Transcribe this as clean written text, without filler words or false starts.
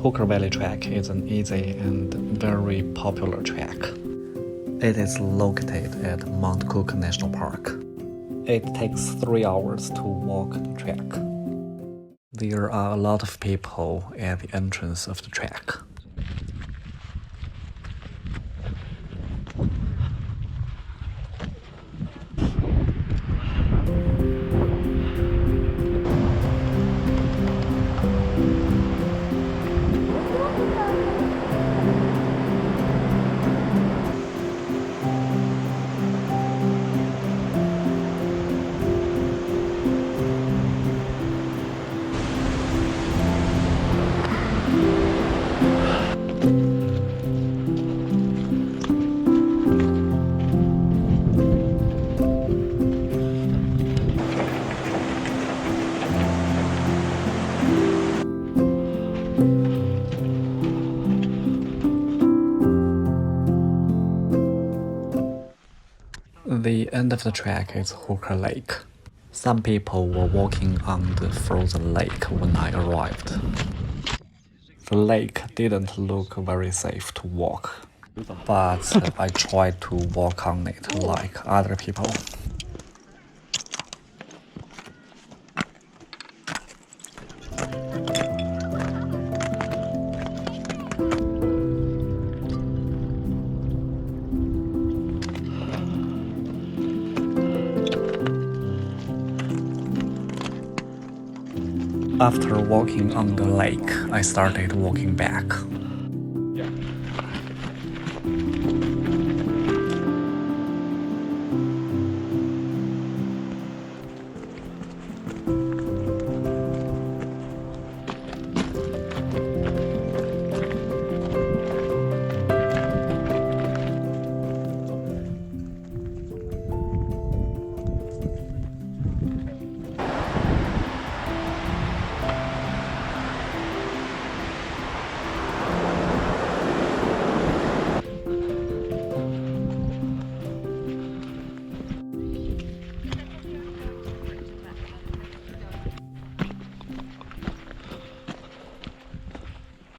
Hooker Valley Track is an easy and very popular track. It is located at Mount Cook National Park. It takes 3 hours to walk the track. There are a lot of people at the entrance of the track. The end of the track is Hooker Lake. Some people were walking on the frozen lake when I arrived. The lake didn't look very safe to walk, but I tried to walk on it like other people. After walking on the lake, I started walking back.